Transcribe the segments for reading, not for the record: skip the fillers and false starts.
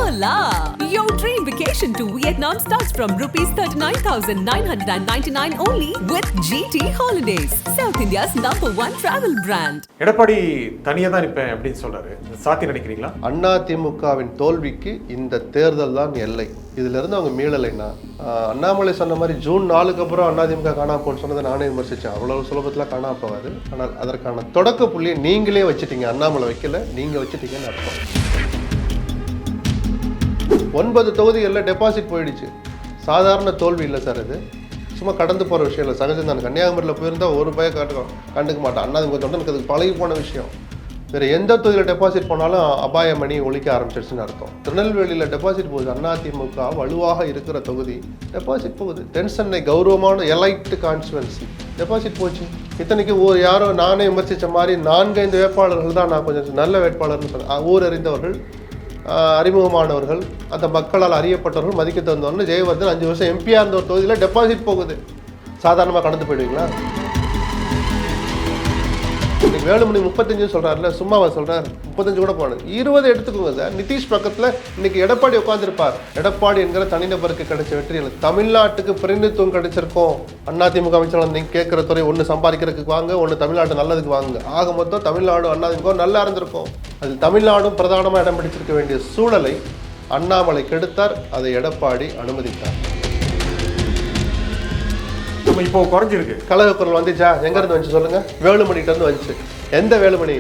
Hola! Your dream vacation to Vietnam starts from rupees 39,999 only with GT Holidays, South India's #1 travel brand. Edappadi தனியா தான் நிற்பேன் அப்படின்னு சொல்றாரு. சாத்தி நினைக்கிறீங்களா? அதிமுகவின் தோல்விக்கு இந்த தேர்தல் தான் எல்லை. இதுல இருந்து அவங்க மீளலைன்னா அண்ணாமலை சொன்ன மாதிரி ஜூன் 4க்கு அப்புறம் அதிமுக காணாம போன்னு சொன்னதை நானே விமர்சிச்சேன். அவ்வளவு சுலபத்துல காணாம போகாது. ஆனால் அதற்கான தொடக்க புள்ளியை நீங்களே வச்சுட்டீங்க. அண்ணாமலை வைக்கல, நீங்க வச்சுட்டீங்கன்னு அர்த்தம். 9 தொகுதிகளில் டெபாசிட் போயிடுச்சு. சாதாரண தோல்வி இல்லை சார். இது சும்மா கடந்து போகிற விஷயம் இல்லை, சகஜம் தான். கன்னியாகுமரியில் போயிருந்தால் ஒரு பய கண்டுக்க மாட்டான். அதிமுக தொண்டனுக்கு அதுக்கு பழகி போன விஷயம். வேறு எந்த தொகுதியில் டெபாசிட் போனாலும் அபாய மணி ஒழிக்க ஆரம்பிச்சிருச்சுன்னு அர்த்தம். திருநெல்வேலியில் டெபாசிட் போகுது. அதிமுக வலுவாக இருக்கிற தொகுதி டெபாசிட் போகுது. தென் சென்னை கௌரவமான எலைட் கான்ஸ்டுவன்சி டெபாசிட் போச்சு. இத்தனைக்கு யாரோ நானே விமர்சித்த மாதிரி 4-5 வேட்பாளர்கள் தான் நான் கொஞ்சம் நல்ல வேட்பாளர்னு சொன்னேன். ஊர் அறிந்தவர்கள், அறிமுகமானவர்கள், அந்த மக்களால் அறியப்பட்டவர்கள், மதிக்க தந்தவர்கள். ஜெயவர்தன் 5 வருஷம் எம்பியாக இருந்த ஒரு தொகுதியில் டெபாசிட் போகுது. சாதாரணமாக கடந்து போயிடுவீங்களா? இன்னைக்கு வேலுமணி 35 சொல்கிறாருல, சும்மாவா சொல்கிறார்? 35 கூட போனது 20 எடுத்துக்கோங்க சார். நிதிஷ் பக்கத்தில் இன்னைக்கு எடப்பாடி உட்காந்துருப்பார். எடப்பாடி என்கிற தனிநபருக்கு கிடைச்ச வெற்றி இல்லை. தமிழ்நாட்டுக்கு பிரதிநிதித்துவம் கிடைச்சிருக்கோம். அதிமுக அமைச்சர்கள் நீங்கள் கேட்குற துறை ஒன்று சம்பாதிக்கிறதுக்கு வாங்க, ஒன்று தமிழ்நாடு நல்லதுக்கு வாங்க. ஆக மொத்தம் தமிழ்நாடு அதிமுக நல்லா இருந்திருக்கும். அதில் தமிழ்நாடும் பிரதானமாக இடம் பிடிச்சிருக்க வேண்டிய சூழலை அண்ணாமலை கெடுத்தார். அதை எடப்பாடி அனுமதித்தார். இப்போ குறைஞ்சிருக்கு. கழக குரல் வந்துச்சா? எங்கேருந்து வந்துச்சு சொல்லுங்க? வேலுமணிகிட்ட இருந்து வந்துச்சு. எந்த வேலுமணி?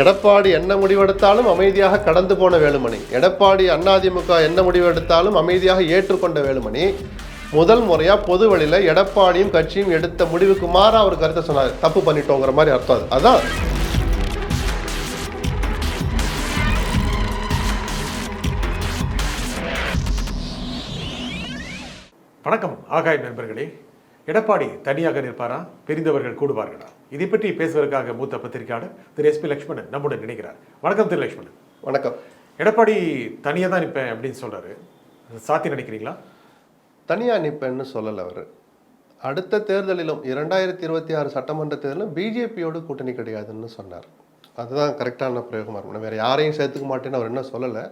எடப்பாடி என்ன முடிவெடுத்தாலும் அமைதியாக கடந்து போன வேலுமணி. எடப்பாடி அதிமுக என்ன முடிவெடுத்தாலும் அமைதியாக ஏற்றுக்கொண்ட வேலுமணி முதல் முறையாக பொது வழியில் எடப்பாடியும் கட்சியும் எடுத்த முடிவுக்கு மாறா அவர் கருத்தை சொன்னார். தப்பு பண்ணிட்டோங்கிற மாதிரி அர்த்தம். அதான் வணக்கம் ஆகாய் நண்பர்களே. எடப்பாடி தனியாக நிற்பாரா, பிரிந்தவர்கள் கூடுவார்களா? இதை பற்றி பேசுவதற்காக மூத்த பத்திரிகையாளர் திரு SP லட்சுமணன் நம்முடன் நினைக்கிறார். வணக்கம் திரு லட்சுமணன். வணக்கம். எடப்பாடி தனியாக தான் நிற்பேன் அப்படின்னு சொல்றாரு. சாத்தி நினைக்கிறீங்களா? தனியாக நிற்பேன்னு சொல்லலை அவர். அடுத்த தேர்தலிலும் 2026 சட்டமன்ற தேர்தலிலும் பிஜேபியோடு கூட்டணி கிடையாதுன்னு சொன்னார். அதுதான் கரெக்டான பிரயோகமாக இருக்கணும். வேறு யாரையும் சேர்த்துக்க மாட்டேன்னு அவர் என்ன சொல்லலை.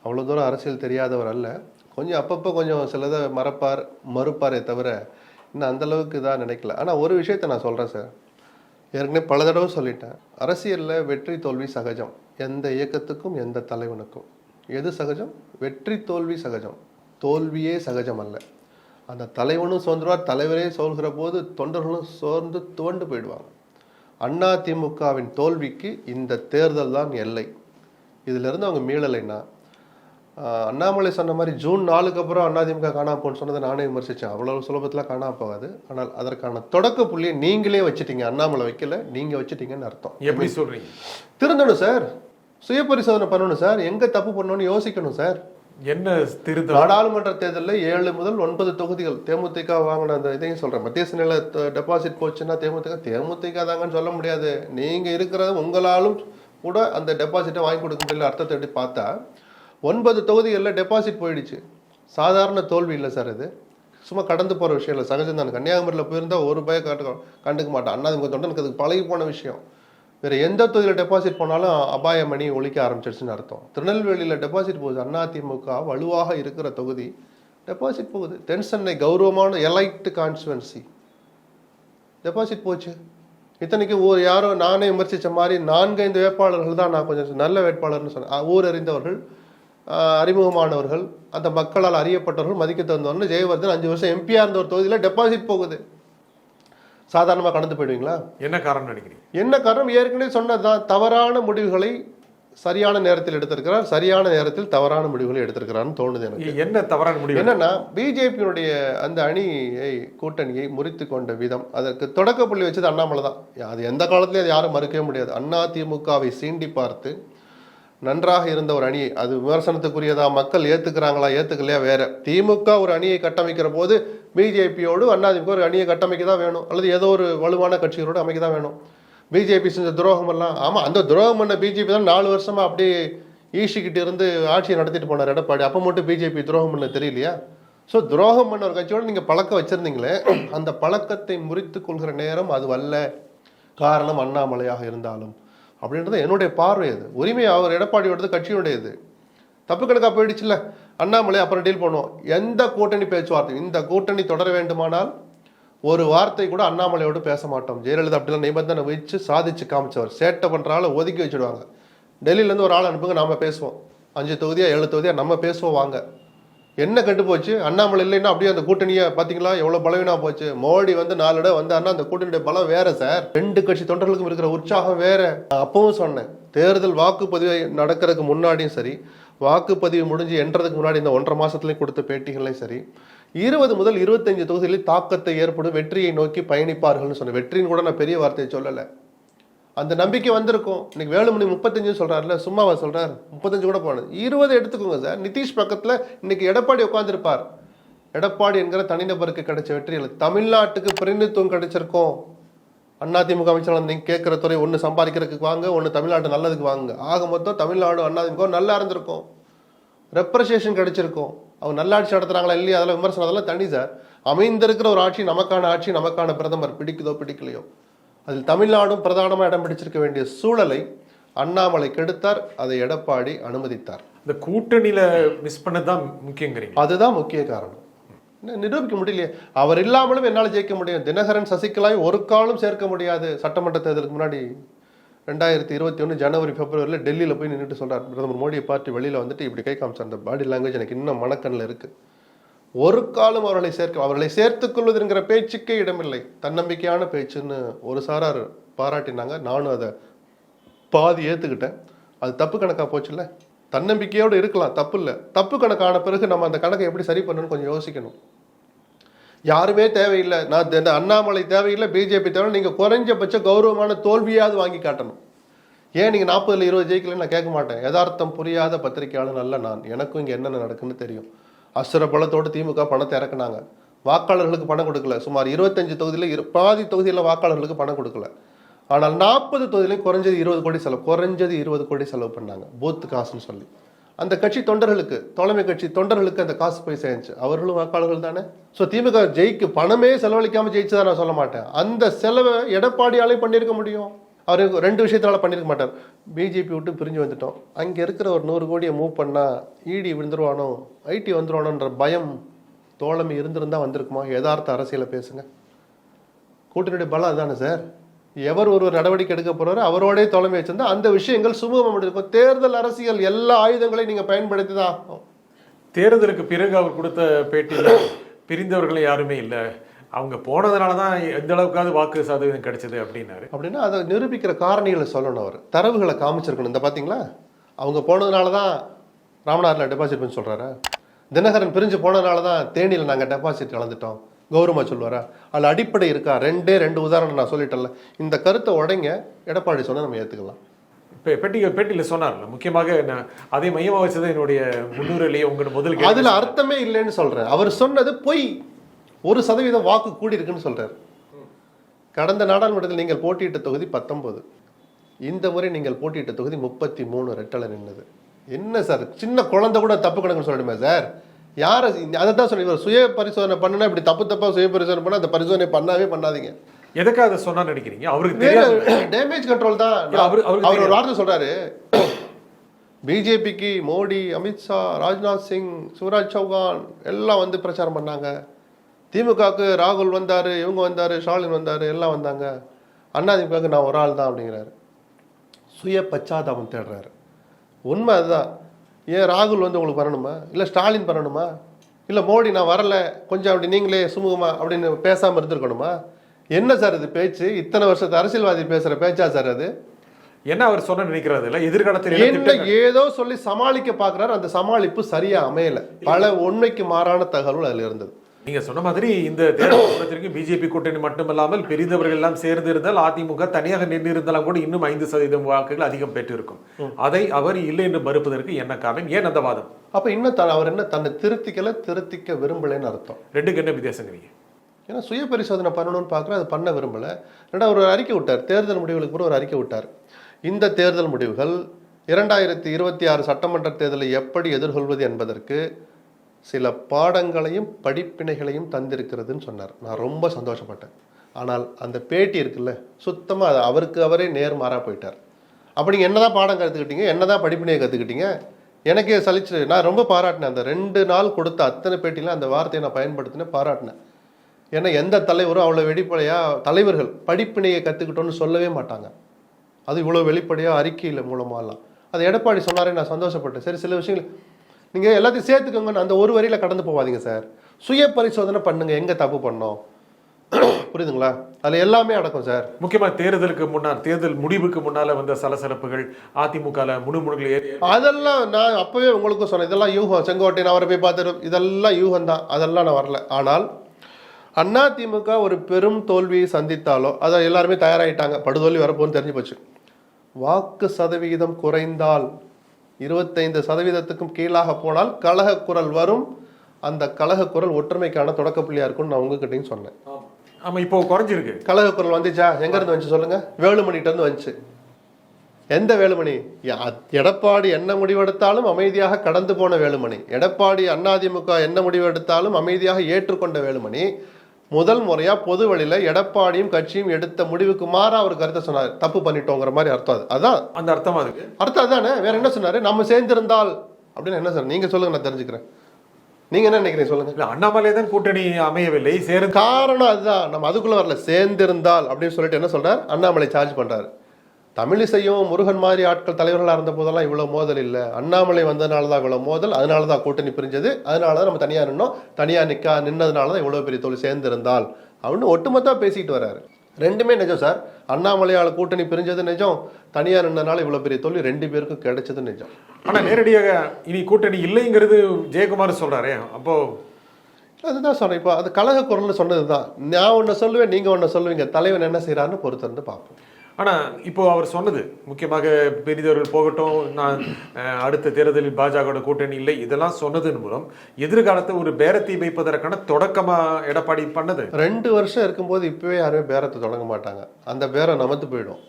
அவ்வளோ தூரம் அரசியல் தெரியாதவர் அல்ல. கொஞ்சம் அப்பப்போ கொஞ்சம் சிலதை மறுப்பாரே தவிர இன்னும் அந்தளவுக்கு இதாக நினைக்கல. ஆனால் ஒரு விஷயத்தை நான் சொல்கிறேன் சார். ஏற்கனவே பல தடவை சொல்லிட்டேன். அரசியலில் வெற்றி தோல்வி சகஜம். எந்த இயக்கத்துக்கும் எந்த தலைவனுக்கும் எது சகஜம்? வெற்றி தோல்வி சகஜம், தோல்வியே சகஜம் அல்ல. அந்த தலைவனும் சோர்ந்துருவார். தலைவரே சோல்கிற போது தொண்டர்களும் சோர்ந்து துவண்டு போயிடுவாங்க. அதிமுகவின் தோல்விக்கு இந்த தேர்தல் தான் எல்லை. இதிலிருந்து அவங்க மீளலைன்னா அண்ணாமலை சொன்ன மாதிரி ஜூன் 4க்கு அப்புறம் அதிமுக காணாம போன்னு சொன்னதை நானே விமர்சித்தேன். அவ்வளவு சுலபத்தில் காணாம போகாது. ஆனால் அதற்கான தொடக்க புள்ளியை நீங்களே வச்சுட்டீங்க. அண்ணாமலை வைக்கல, நீங்கள் வச்சுட்டீங்கன்னு அர்த்தம். எப்படி சொல்றீங்க? திருந்தணும் சார், சுய பரிசோதனை பண்ணணும் சார், எங்கே தப்பு பண்ணணும்னு யோசிக்கணும் சார். என்ன திருத்த? நாடாளுமன்ற தேர்தலில் 7 முதல் 9 தொகுதிகள் தேமுதிக வாங்கின அந்த இதையும் சொல்கிறேன். மத்திய நில டெபாசிட் போச்சுன்னா தேமுதிக தாங்கன்னு சொல்ல முடியாது. நீங்கள் இருக்கிறது உங்களாலும் கூட அந்த டெபாசிட்டை வாங்கி கொடுக்க முடியல. அர்த்தத்தை எப்படி பார்த்தா 9 தொகுதிகளில் டெபாசிட் போயிடுச்சு. சாதாரண தோல்வி இல்லை சார். இது சும்மா கடந்து போகிற விஷயம் இல்லை, சகஜம் தான். கன்னியாகுமரியில் போயிருந்தால் ஒரு பய கண்டுக்க மாட்டான். அதிமுக தொண்டனுக்கு அதுக்கு பழகி போன விஷயம். வேறு எந்த தொகுதியில் டெபாசிட் போனாலும் அபாய மணி ஒழிக்க ஆரம்பிச்சிருச்சுன்னு அர்த்தம். திருநெல்வேலியில் டெபாசிட் போகுது. அதிமுக வலுவாக இருக்கிற தொகுதி டெபாசிட் போகுது. தென் சென்னை கௌரவமான எலைட் கான்ஸ்டுவன்சி டெபாசிட் போச்சு. இத்தனைக்கு யாரோ நானே விமர்சித்த மாதிரி 4-5 வேட்பாளர்கள் தான் நான் கொஞ்சம் நல்ல வேட்பாளர்னு சொன்னேன். ஊர் அறிந்தவர்கள், அறிமுகமானவர்கள், அந்த மக்களால் அறியப்பட்டவர்கள், மதிக்க தந்தவர்கள். ஜெயவர்தன் 5 வருஷம் எம்பியாக இருந்த ஒரு தொகுதியில் டெபாசிட் போகுது. சாதாரணமாக கடந்து போயிடுவீங்களா? என்ன காரணம் நினைக்கிறீங்க? என்ன காரணம்? ஏற்கனவே சொன்னதுதான். தவறான முடிவுகளை சரியான நேரத்தில் எடுத்திருக்கிறார், சரியான நேரத்தில் தவறான முடிவுகளை எடுத்திருக்கிறார்னு தோணுது எனக்கு. என்ன தவறான முடிவு? என்னன்னா பிஜேபியினுடைய அந்த கூட்டணியை முறித்து கொண்ட விதம், அதற்கு தொடக்க புள்ளி வச்சது அண்ணாமலை தான். அது எந்த காலத்திலையும் அது யாரும் மறுக்கவே முடியாது. அதிமுகவை சீண்டி பார்த்து நன்றாக இருந்த ஒரு அணியை, அது விமர்சனத்துக்குரியதா, மக்கள் ஏற்றுக்கிறாங்களா ஏற்றுக்கலையா வேற. திமுக ஒரு அணியை கட்டமைக்கிற போது பிஜேபியோடு அதிமுக ஒரு அணியை கட்டமைக்க தான் வேணும், அல்லது ஏதோ ஒரு வலுவான கட்சிகளோடு அமைக்க தான் வேணும். பிஜேபி செஞ்ச துரோகம் எல்லாம், ஆமாம், அந்த துரோகம் பண்ண பிஜேபி தான் 4 வருஷமாக அப்படியே ஈஷிக்கிட்டு இருந்து ஆட்சியை நடத்திட்டு போனார் எடப்பாடி. அப்போ மட்டும் பிஜேபி துரோகம் பண்ண தெரியலையா? ஸோ துரோகம் பண்ண ஒரு கட்சியோடு நீங்கள் பழக்கம் வச்சுருந்தீங்களே, அந்த பழக்கத்தை முறித்து கொள்கிற நேரம் அது அல்ல. காரணம் அண்ணாமலையாக இருந்தாலும் அப்படின்றது என்னுடைய பார்வை. அது உரிமை அவர் எடப்பாடியோடது, கட்சியுடையது. தப்பு கணக்கா போயிடுச்சுல்ல. அண்ணாமலை அப்புறம் டீல் பண்ணுவோம். எந்த கூட்டணி பேச்சுவார்த்தை, இந்த கூட்டணி தொடர வேண்டுமானால் ஒரு வார்த்தை கூட அண்ணாமலையோடு பேச மாட்டோம். ஜெயலலிதா அப்படிலாம் நிபந்தனை வச்சு சாதிச்சு காமிச்சவர். சேட்டை பண்றால ஒதுக்கி வச்சுடுவாங்க. டெல்லியிலேருந்து ஒரு ஆள் அனுப்புங்க, நாம பேசுவோம். 5 தொகுதியா 7 தொகுதியா நம்ம பேசுவோம் வாங்க. என்ன கெட்டு போச்சு? அண்ணாமலை இல்லைன்னா அப்படியே அந்த கூட்டணியை பார்த்தீங்களா எவ்வளோ பலவீனா போச்சு. மோடி வந்து 4 இடம் வந்தாருன்னா அந்த கூட்டணியுடைய பலம் வேற சார். 2 கட்சி தொண்டர்களுக்கும் இருக்கிற உற்சாகம் வேற. அப்பவும் சொன்னேன், தேர்தல் வாக்குப்பதிவு நடக்கிறதுக்கு முன்னாடியும் சரி, வாக்குப்பதிவு முடிஞ்சு என்றதுக்கு முன்னாடி இந்த 1.5 மாசத்துலேயும் கொடுத்த பேட்டிகளையும் சரி, 20 முதல் 25 தொகுதிகளில் தாக்கத்தை ஏற்படும், வெற்றியை நோக்கி பயணிப்பார்கள்னு சொன்னேன். வெற்றின்னு கூட நான் பெரிய வார்த்தையை சொல்லலை. அந்த நம்பிக்கை வந்திருக்கும். இன்னைக்கு வேலுமணி 35 சொல்றாருல, சும்மாவா சொல்றாரு? 35 கூட போனது, 20 எடுத்துக்கோங்க சார். நிதிஷ் பக்கத்துல இன்னைக்கு எடப்பாடி உட்காந்துருப்பார். எடப்பாடி என்கிற தனிநபருக்கு கிடைச்ச வெற்றிகள் தமிழ்நாட்டுக்கு பிரதிநிதித்துவம் கிடைச்சிருக்கும். அதிமுக அமைச்சர் நீங்க கேட்கிற துறை ஒன்று சம்பாதிக்கிறதுக்கு வாங்க, ஒன்று தமிழ்நாட்டு நல்லதுக்கு வாங்க. ஆக மொத்தம் தமிழ்நாடு அதிமுக நல்லா இருந்திருக்கும். ரெப்ரசேஷன் கிடைச்சிருக்கும். அவங்க நல்லாட்சி நடத்துறாங்களா இல்லையா அதெல்லாம் விமர்சனம், அதெல்லாம் தனி சார். அமைந்திருக்கிற ஒரு ஆட்சி, நமக்கான பிரதமர், பிடிக்குதோ பிடிக்கலையோ, அதில் தமிழ்நாடும் பிரதானமாக இடம் பிடிச்சிருக்க வேண்டிய சூழலை அண்ணாமலை கெடுத்தார். அதை எடப்பாடி அனுமதித்தார். இந்த கூட்டணியில மிஸ் பண்ணதான் முக்கியங்கிறீங்க. அதுதான் முக்கிய காரணம். நிரூபிக்க முடியலையே. அவர் இல்லாமலும் என்னால் ஜெயிக்க முடியும். தினகரன் சசிகலாவை ஒரு காலம் சேர்க்க முடியாது. சட்டமன்ற தேர்தலுக்கு முன்னாடி 2021 ஜனவரி பிப்ரவரியில் டெல்லியில் போய் நின்றுட்டு சொல்றார், பிரதமர் மோடியை பார்த்து வெளியில் வந்துட்டு இப்படி கை காமிச்சார். அந்த பாடி லாங்குவேஜ் எனக்கு இன்னும் மனக்கண்ணில் இருக்கு. ஒரு காலம் அவர்களை சேர்த்துக் கொள்வதுங்கிற பேச்சுக்கே இடமில்லை. தன்னம்பிக்கையான பேச்சுன்னு ஒரு சாரார் பாராட்டினாங்க. நானும் அதை பாதி ஏற்றுக்கிட்டேன். அது தப்பு கணக்காக போச்சுல்ல. தன்னம்பிக்கையோடு இருக்கலாம், தப்பு இல்லை. தப்பு கணக்கான பிறகு நம்ம அந்த கணக்கை எப்படி சரி பண்ணணும்னு கொஞ்சம் யோசிக்கணும். யாருமே தேவையில்லை, நான் அண்ணாமலை தேவையில்லை, பிஜேபி தேவை. நீங்கள் குறைஞ்சபட்ச கௌரவமான தோல்வியாவது வாங்கி காட்டணும். ஏன் நீங்கள் 40ல் 20 ஜெயிக்கலன்னு நான் கேட்க மாட்டேன். யதார்த்தம் புரியாத பத்திரிகையாளர் நல்ல நான், எனக்கும் இங்கே என்னென்ன நடக்குன்னு தெரியும். அசுர பலத்தோடு திமுக பணத்தை இறக்குனாங்க. வாக்காளர்களுக்கு பணம் கொடுக்கல. சுமார் 25 தொகுதியில் பாதி தொகுதியில் வாக்காளர்களுக்கு பணம் கொடுக்கல. ஆனால் 40 தொகுதியிலையும் குறைஞ்சது 20 கோடி செலவு பண்ணாங்க, பூத்து காசுன்னு சொல்லி. அந்த கட்சி தொண்டர்களுக்கு, தோழமை கட்சி தொண்டர்களுக்கு அந்த காசு போய் சேர்ந்துச்சு. அவர்களும் வாக்காளர்கள் தானே. ஸோ திமுக பணமே செலவழிக்காமல் ஜெயிச்சுதான் நான் சொல்ல மாட்டேன். அந்த செலவை எடப்பாடியாலே பண்ணியிருக்க முடியும். அவர் 2 விஷயத்தால பண்ணியிருக்க மாட்டார். பிஜேபி விட்டு பிரிஞ்சு வந்துட்டோம். அங்கே இருக்கிற ஒரு 100 கோடியை மூவ் பண்ணால் இடி விழுந்துருவானோ, ஐடி வந்துருவானோன்ற பயம் தோழமை இருந்திருந்தா வந்திருக்குமா? யதார்த்த அரசியலை பேசுங்க. கூட்டணியுடைய பலம் அதுதானே சார். எவர் ஒரு நடவடிக்கை எடுக்க போறாரோ அவரோடே தோழமை வச்சிருந்தா அந்த விஷயங்கள் சுமூகமாக இருக்கும். தேர்தல் அரசியல் எல்லா ஆயுதங்களையும் நீங்கள் பயன்படுத்தி தான் ஆகும். தேர்தலுக்கு பிறகு அவர் கொடுத்த பேட்டியில் பிரிந்தவர்களை யாருமே இல்லை, அவங்க போனதுனால தான் எந்த அளவுக்காவது வாக்கு சதவீதம் கிடைச்சது அப்படின்னாரு. அப்படின்னா அதை நிரூபிக்கிற காரணிகளை சொல்லணும். அவர் தரவுகளை காமிச்சிருக்கணும். இந்த பார்த்தீங்களா, அவங்க போனதுனால தான் ராமநாதத்தில் டெபாசிட் பண்ணி சொல்கிறாரா? தினகரன் பிரிஞ்சு போனதுனால தான் தேனியில் நாங்கள் டெபாசிட் இழந்துட்டோம் கௌரவமாக சொல்லுவாரா? அதில் அடிப்படை இருக்கா? 2 உதாரணம் நான் சொல்லிட்டேன்ல. இந்த கருத்தை உடைங்க எடப்பாடி சொன்னால் நம்ம ஏற்றுக்கலாம். இப்போ பேட்டியில் சொன்னார்ல, முக்கியமாக அதே மையமாக வச்சது என்னுடைய முன்னுரையிலேயே உங்களுக்கு முதல் அதில் அர்த்தமே இல்லைன்னு சொல்கிறேன். அவர் சொன்னது பொய். 1% வாக்கு கூடி இருக்குன்னு சொல்றாரு. கடந்த நாடாளுமன்றத்தில் நீங்கள் போட்டியிட்ட தொகுதி 19, இந்த முறை நீங்கள் போட்டியிட்ட தொகுதி 33 ரெட்டலை நின்னது. என்ன சார், சின்ன குழந்தை கூட தப்பு கணக்குன்னு சொல்லணுமே சார்? யாரை அதை தான் சொல்லி சுய பரிசோதனை பண்ணுனா இப்படி தப்பா சுய பரிசோதனை பண்ணால் அந்த பரிசோதனை பண்ணாதீங்க. எதுக்காக அதை சொன்னா நினைக்கிறீங்க? அவருக்கு டேமேஜ் கண்ட்ரோல் தான். அவர் ஒரு வார்த்தை சொல்றாரு, பிஜேபிக்கு மோடி, அமித்ஷா, ராஜ்நாத் சிங், சிவராஜ் சௌகான் எல்லாம் வந்து பிரச்சாரம் பண்ணாங்க. திமுகவுக்கு ராகுல் வந்தார், இவங்க வந்தார், ஸ்டாலின் வந்தார், எல்லாம் வந்தாங்க. அதிமுகவுக்கு நான் ஒரு ஆள் தான் அப்படிங்கிறாரு. சுய பச்சாதாபம் தேடுறாரு. உண்மை அதுதான். ஏன் ராகுல் வந்து உங்களுக்கு வரணுமா, இல்லை ஸ்டாலின் பண்ணணுமா, இல்லை மோடி நான் வரலை கொஞ்சம் அப்படி நீங்களே சுமூகமா அப்படின்னு பேசாமல் இருந்திருக்கணுமா? என்ன சார் இது பேச்சு? இத்தனை வருஷத்து அரசியல்வாதி பேசுகிற பேச்சா சார் அது? என்ன அவர் சொன்ன நினைக்கிறது இல்லை, எதிர்காலத்தில் என்ன ஏதோ சொல்லி சமாளிக்க பார்க்குறாரு. அந்த சமாளிப்பு சரியா அமையல. பல உண்மைக்கு மாறான தகவல் அதில் இருந்தது. நீங்க சொன்ன மாதிரி இந்த தேர்தல் பிஜேபி கூட்டணி மட்டுமல்லாமல் பெரிதவர்கள் எல்லாம் சேர்ந்து இருந்தால் அதிமுக தனியாக நின்று இருந்தாலும் கூட இன்னும் 5% வாக்குகள் அதிகம் பெற்றிருக்கும். அதை அவர் இல்லை என்று மறுப்பதற்கு என்ன காரணம்? ஏன் அந்த வாதம்? அப்ப இன்னும் அவர் என்ன தன்னை திருத்திக்க விரும்பலைன்னு அர்த்தம். ரெண்டுக்கு என்ன வித்தியாசங்கிறீங்க? ஏன்னா சுய பரிசோதனை பண்ணணும்னு பார்க்குறேன், அது பண்ண விரும்பலை. ரெண்டா ஒரு அறிக்கை விட்டார், தேர்தல் முடிவுகளுக்கு கூட ஒரு அறிக்கை விட்டார். இந்த தேர்தல் முடிவுகள் 2026 சட்டமன்ற தேர்தலை எப்படி எதிர்கொள்வது என்பதற்கு சில பாடங்களையும் படிப்பினைகளையும் தந்திருக்கிறதுன்னு சொன்னார். நான் ரொம்ப சந்தோஷப்பட்டேன். ஆனால் அந்த பேட்டி இருக்குல்ல, சுத்தமாக அவருக்கு அவரே நேர்மாறாக போயிட்டார். அப்போ நீங்கள் என்னதான் பாடம் கற்றுக்கிட்டீங்க, என்னதான் படிப்பினையை கற்றுக்கிட்டீங்க? எனக்கே சலிச்சு. நான் ரொம்ப பாராட்டினேன் அந்த 2 நாள் கொடுத்த அத்தனை பேட்டியில அந்த வார்த்தையை நான் பயன்படுத்தினேன், பாராட்டினேன். ஏன்னா எந்த தலைவரும் அவ்வளோ வெளிப்படையா தலைவர்கள் படிப்பினையை கற்றுக்கிட்டோன்னு சொல்லவே மாட்டாங்க. அது இவ்வளோ வெளிப்படையாக அறிக்கையில் மூலமாலாம் அது எடப்பாடி சொன்னாரே, நான் சந்தோஷப்பட்டேன். சரி, சில விஷயங்கள் நீங்கள் எல்லாத்தையும் சேர்த்துக்கோங்கன்னு அந்த ஒரு வரியில் கடந்து போவாதீங்க சார். சுய பரிசோதனை பண்ணுங்க, எங்கே தப்பு பண்ணோம், புரியுதுங்களா? அதில் எல்லாமே அடக்கும் சார். முக்கியமாக தேர்தல் முடிவுக்கு முன்னால் வந்த சலசலப்புகள், அதிமுக முணுமுணுகள், அதெல்லாம் நான் அப்போவே உங்களுக்கும் சொன்னேன். இதெல்லாம் யூகம். செங்கோட்டையன் அவரை போய் பார்த்துரு, இதெல்லாம் யூகம் தான். அதெல்லாம் நான் வரல. ஆனால் அதிமுக ஒரு பெரும் தோல்வியை சந்தித்தாலோ அதை எல்லாருமே தயாராகிட்டாங்க, படுதோல்வி வரப்போன்னு தெரிஞ்சு போச்சு. வாக்கு சதவிகிதம் குறைந்தால் 25%க்கும் கீழாக போனால் கழக குரல் வரும். அந்த கழக குரல் ஒற்றுமைக்கான தொடக்க புள்ளியா இருக்கும்னு நான் உங்ககிட்டையும் சொன்னேன். ஆமா, இப்போ குறைஞ்சிருக்கு. கழக குரல் வந்துச்சா? எங்க இருந்து வந்துச்சு சொல்லுங்க? வேலுமணிட்ட இருந்து வந்துச்சு. எந்த வேலுமணி? எடப்பாடி என்ன முடிவெடுத்தாலும் அமைதியாக கடந்து போன வேலுமணி. எடப்பாடி அதிமுக என்ன முடிவெடுத்தாலும் அமைதியாக ஏற்றுக்கொண்ட வேலுமணி முதல் முறையா பொது வழியில எடப்பாடியும் கட்சியும் எடுத்த முடிவுக்கு மாறா அவர் கருத்தை சொன்னார். தப்பு பண்ணிட்டோங்கிற மாதிரி அர்த்தம். அதான் அந்த அர்த்தமா இருக்கு. அர்த்தம் அதானே. வேற என்ன சொன்னாரு? நம்ம சேர்ந்திருந்தால் அப்படின்னு என்ன சார் நீங்க சொல்லுங்க, நான் தெரிஞ்சுக்கிறேன். நீங்க என்ன நினைக்கிறீங்க சொல்லுங்க? அண்ணாமலை தான் கூட்டணி அமையவில்லை, காரணம் அதுதான். நம்ம அதுக்குள்ள வரல. சேர்ந்திருந்தால் அப்படின்னு சொல்லிட்டு என்ன சொல்றாரு? அண்ணாமலை சார்ஜ் பண்றாரு. தமிழிசையும் முருகன் மாதிரி ஆட்கள் தலைவர்களாக இருந்த போதெல்லாம் இவ்வளோ மோதல் இல்லை. அண்ணாமலை வந்ததுனால தான் இவ்வளோ மோதல். அதனால தான் கூட்டணி பிரிஞ்சது. அதனால தான் நம்ம தனியாக நின்னோம். தனியாக நின்னதுனால தான் இவ்வளோ பெரிய தோல்வி. சேர்ந்திருந்தால் அப்படின்னு ஒட்டுமொத்தமாக பேசிக்கிட்டு வர்றாரு. ரெண்டுமே நிஜம் சார். அண்ணாமலையால் கூட்டணி பிரிஞ்சது நிஜம், தனியாக நின்றனால இவ்வளோ பெரிய தோல்வி 2 பேருக்கும் கிடைச்சது நிஜம். ஆனால் நேரடியாக இனி கூட்டணி இல்லைங்கிறது ஜெயக்குமார் சொல்கிறாரே, அப்போ அதுதான் சொல்கிறேன். இப்போ அது கழக குரல்னு சொன்னது தான். நான் ஒன்று சொல்லுவேன், நீங்கள் ஒன்று சொல்லுவீங்க. தலைவன் என்ன செய்கிறாருன்னு பொறுத்திருந்து பார்ப்போம். ஆனால் இப்போ அவர் சொன்னது முக்கியமாக பெரிதவர்கள் போகட்டும், நான் அடுத்த தேர்தலில் பாஜக கூட்டணி இல்லை, இதெல்லாம் சொன்னதன் மூலம் எதிர்காலத்தை ஒரு பேரத்தை வைப்பதற்கான தொடக்கமாக எடப்பாடி பண்ணது. 2 வருஷம் இருக்கும்போது இப்போவே யாருமே பேரத்தை தொடங்க மாட்டாங்க. அந்த பேரம் நமத்து போயிடும்.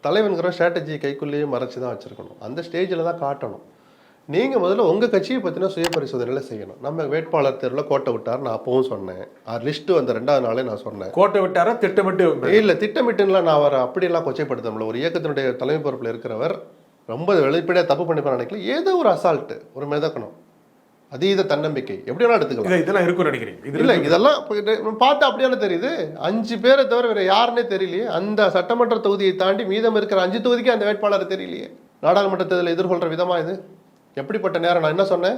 தலைவன்கிற ஸ்ட்ராட்டஜி கைக்குள்ளேயே மறைச்சி தான் வச்சுருக்கணும். அந்த ஸ்டேஜில் தான் காட்டணும். நீங்கள் முதல்ல உங்கள் கட்சியை பற்றினா சுய பரிசோதனையில் செய்யணும். நம்ம வேட்பாளர் தேர்வில் கோட்டை விட்டார், நான் அப்பவும் சொன்னேன். லிஸ்ட்டு வந்த 2வது நாளே நான் சொன்னேன். கோட்டை விட்டாரா திட்டமிட்டு? இல்லை, திட்டமிட்டுலாம் நான் அவரை அப்படியெல்லாம் கொச்சைப்படுத்தல. ஒரு இயக்கத்தினுடைய தலைமை பொறுப்பில் இருக்கிறவர் ரொம்ப வெளிப்படையாக தப்பு பண்ணிப்பார் நினைக்கல. ஏதோ ஒரு அசால்ட்டு, ஒரு மிதக்கணும், அதீத தன்னம்பிக்கை, எப்படி வேணா எடுத்துக்கலாம். இதெல்லாம் இருக்குன்னு நினைக்கிறீங்க? இல்லை, இதெல்லாம் பார்த்தா அப்படியான தெரியுது. 5 பேரை தவிர வேற யாருன்னே தெரியலையே. அந்த சட்டமன்ற தொகுதியை தாண்டி மீதம் இருக்கிற 5 தொகுதிக்கு அந்த வேட்பாளர் தெரியலையே. நாடாளுமன்ற தேர்தலில் எதிர்கொள்கிற விதமா இது எப்படிப்பட்ட நேரம்? நான் என்ன சொன்னேன்?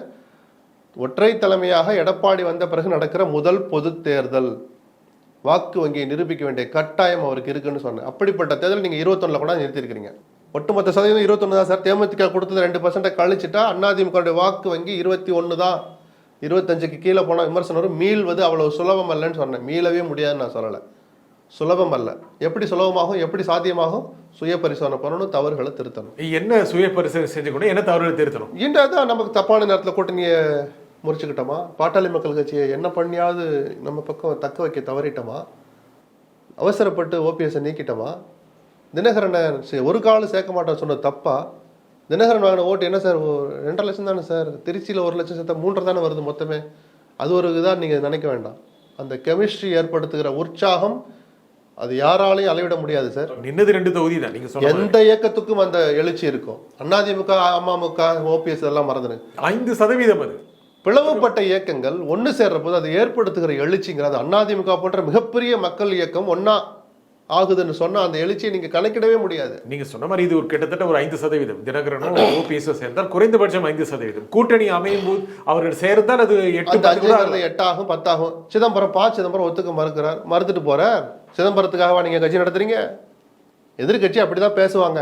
ஒற்றை தலைமையாக எடப்பாடி வந்த பிறகு நடக்கிற முதல் பொது தேர்தல், வாக்கு வங்கியை நிரூபிக்க வேண்டிய கட்டாயம் அவருக்கு இருக்குன்னு சொன்னேன். அப்படிப்பட்ட தேர்தல் நீங்கள் 21 கூட நிறுத்திருக்கிறீங்க. ஒட்டுமொத்த சதவீதம் 21 தான் சார். தேமுதிக கொடுத்தது 2% கழிச்சுட்டா அதிமுக வாக்கு வங்கி 21 தான். 25க்கு கீழே போனால் விமர்சனம் வரும். மீள்வது அவ்வளவு சுலபம் அல்லன்னு சொன்னேன். மீளவே முடியாதுன்னு நான் சொல்லலை. சுலபம் அல்ல. எப்படி சுலபமாகும், எப்படி சாத்தியமாகும்? சுய பரிசோதனை பண்ணணும், தவறுகளை திருத்தணும். என்ன சுய பரிசோதனை செஞ்சுக்கணும், என்ன தவறுகளை திருத்தணும்? இன்றைதான் நமக்கு தப்பான நேரத்தில் கூட்டணியை முறிச்சுக்கிட்டோமா? பாட்டாளி மக்கள் கட்சியை என்ன பண்ணியாவது நம்ம பக்கம் தக்க வைக்க தவறிட்டோமா? அவசரப்பட்டு ஓபிஎஸ்ஸை நீக்கிட்டோமா? தினகரனை ஒரு காலம் சேர்க்க மாட்டோம் சொன்னது தப்பா? தினகரன் வாங்கின ஓட்டு என்ன சார்? 2.5 லட்சம் தானே சார். திருச்சியில் 1 லட்சம் சேர்த்தா 3 தானே வருது மொத்தமே. அது ஒரு இதாக நீங்கள் நினைக்க வேண்டாம். அந்த கெமிஸ்ட்ரி ஏற்படுத்துகிற உற்சாகம் அது யாராலையும் அளவிட முடியாது சார். நின்னது 2 தொகுதி தான். நீங்க சொல்ற எந்த இயக்கத்துக்கும் அந்த எழுச்சி இருக்கும். அதிமுக, அமமுக, ஓபிஎஸ் எல்லாம் மறந்துடு. 5% அது. பிளவுபட்ட இயக்கங்கள் ஒன்று சேர்ற போது அது ஏற்படுத்துகிற எழுச்சிங்கிறது. அதிமுக போன்ற மிகப்பெரிய மக்கள் இயக்கம் ஒன்னா ஆகுதுன்னு சொன்னா அந்த எழுச்சியை நீங்க கணக்கிடவே முடியாது. நீங்க சொன்ன மாதிரி இது ஒரு கிட்டத்தட்ட ஒரு 5%. தினகரனும் ஓபிஎஸ் சேர்ந்தால் குறைந்தபட்சம் 5%. கூட்டணி அமையும் போது அவர்கள் சேர்ந்தால் அது 8 ஆகும், 10 ஆகும். சிதம்பரம் ஒத்துக்க மறுக்கிறார். மறுத்துட்டு போற சிதம்பரத்துக்காகவா நீங்க கட்சி நடத்துறீங்க? எதிர்கட்சி அப்படிதான் பேசுவாங்க.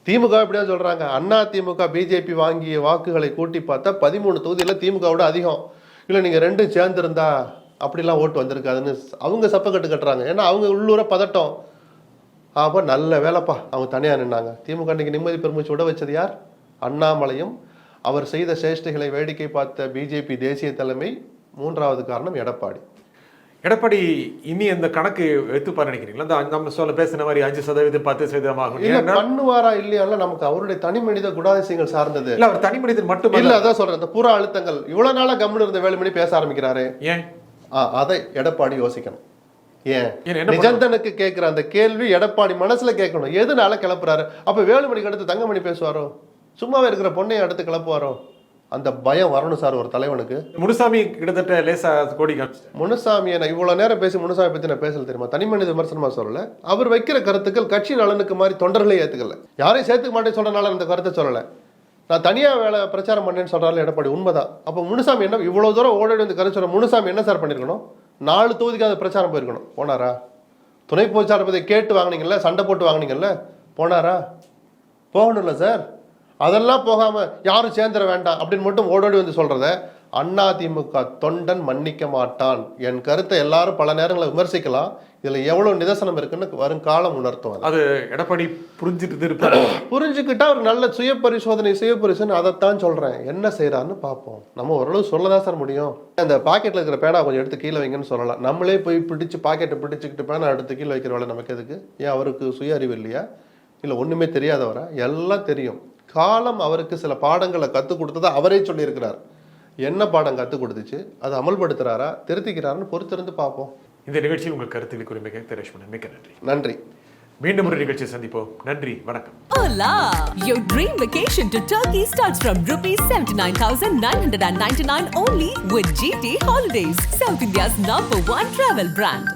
திமுக இப்படிதான் சொல்றாங்க. அதிமுக பிஜேபி வாங்கிய வாக்குகளை கூட்டி பார்த்தா 13 தொகுதியில் திமுகவோட அதிகம். இல்லை நீங்க 2 சேர்ந்திருந்தா அப்படிலாம் ஓட்டு வந்திருக்காதுன்னு அவங்க சப்பக்கட்டு கட்டுறாங்க. ஏன்னா அவங்க உள்ளூர பதட்டம். அப்போ நல்ல வேலைப்பா அவங்க தனியாக நின்னாங்க. திமுக இன்னைக்கு நிம்மதி பெருமூச்சு விட வச்சது யார்? அண்ணாமலையும் அவர் செய்த சேஷ்டைகளை வேடிக்கை பார்த்த பிஜேபி தேசிய தலைமை. 3வது காரணம் எடப்பாடி. எடப்பாடி இனி அந்த கணக்கு எடுத்துப்பாரு நினைக்கிறீங்களா? நம்ம சொல்ல பேசின மாதிரி 5%, 10% ஆகும். இல்ல பண்ணுவாரா இல்லையா நமக்கு அவருடைய தனி மனித குணாதிசயங்கள் சார்ந்தது. இல்ல அவர் தனி மனிதன் மட்டும் இல்ல. அதான் சொல்றேன். இந்த புற அழுத்தங்கள் இவ்வளவு நாளா கம்முன்னு இருந்த வேலுமணி பேச ஆரம்பிக்கிறாரு. ஏன்? அதை எடப்பாடி யோசிக்கணும். ஏன் நிஜந்தனுக்கு கேட்கிற அந்த கேள்வி எடப்பாடி மனசுல கேட்கணும். எதுனால கிளப்புறாரு? அப்ப வேலுமணிக்கு அடுத்து தங்கமணி பேசுவாரோ? சும்மாவே இருக்கிற பொண்ணையை அடுத்து கிளப்புவாரோ? அந்த பயம் வரணும் சார் ஒரு தலைவனுக்கு. முனுசாமி கிட்டத்தட்ட லேசா கோடி காமிச்சிட்டார். முனுசாமியை நான் இவ்வளோ நேரம் பேசி முனுசாமி பற்றி நான் பேசல தெரியுமா? தனி மனித விமர்சனமா சொல்லல. அவர் வைக்கிற கருத்துக்கள் கட்சி நலனுக்கு மாதிரி தொண்டர்களே ஏற்றுக்கல. யாரையும் சேர்த்துக்க மாட்டேன்னு சொல்றதுனால அந்த கருத்தை சொல்லலை. நான் தனியாக வேலை பிரச்சாரம் பண்ணேன்னு சொல்கிறாரு எடப்பாடி, உண்மைதான். அப்போ முனுசாமி என்ன இவ்வளோ தூரம் ஓடி வந்து கருத்து சொல்ற முனுசாமி என்ன சார் பண்ணியிருக்கணும்? 4 தொகுதிக்காவது பிரச்சாரம் போயிருக்கணும். போனாரா? துணை பொதுச்சாளர் கேட்டு வாங்கினீங்கல்ல, சண்டை போட்டு வாங்கினீங்கல்ல, போனாரா? போகணும்ல சார். அதெல்லாம் போகாமல் யாரும் சேர்ந்துட வேண்டாம் அப்படின்னு மட்டும் ஓடோடி வந்து சொல்கிறத அதிமுக தொண்டன் மன்னிக்க மாட்டான். என் கருத்தை எல்லாரும் பல நேரங்களில் விமர்சிக்கலாம். இதில் எவ்வளோ நிதர்சனம் இருக்குன்னு வருங்காலம் உணர்த்தும். அது எடப்பாடி புரிஞ்சுட்டு இருப்பார். புரிஞ்சுக்கிட்டா ஒரு நல்ல சுய பரிசோதனை அதைத்தான் சொல்கிறேன். என்ன செய்கிறான்னு பார்ப்போம். நம்ம ஓரளவு சொல்லதான் சார் முடியும். அந்த பாக்கெட்டில் இருக்கிற பேனா கொஞ்சம் எடுத்து கீழே வைங்கன்னு சொல்லலாம். நம்மளே போய் பிடிச்சி பாக்கெட்டை பிடிச்சிக்கிட்டு பேனா எடுத்து கீழே வைக்கிற வேலை நமக்கு எதுக்கு? ஏன் அவருக்கு சுய அறிவு இல்லையா? இல்லை ஒன்றுமே தெரியாதவரா? எல்லாம் தெரியும். காலம் அவருக்கு சில பாடங்களை கற்றுக் கொடுத்ததை அவரே சொல்லியிருக்கிறார். என்ன பாடம் கற்றுக் கொடுத்துச்சு, அதை அமல்படுத்துறாரா, திருத்திக்கிறாருன்னு பொறுத்திருந்து பார்ப்போம். இந்த நிகழ்ச்சியில் உங்கள் கருத்துக்களை குறிமிக்க திரேஷ்மன் மிக்க நன்றி. நன்றி. மீண்டும் ஒரு நிகழ்ச்சியை சந்திப்போம். நன்றி, வணக்கம். Hola! Your dream vacation to Turkey starts from ₹79,999 only with GT Holidays, South India's #1 travel brand.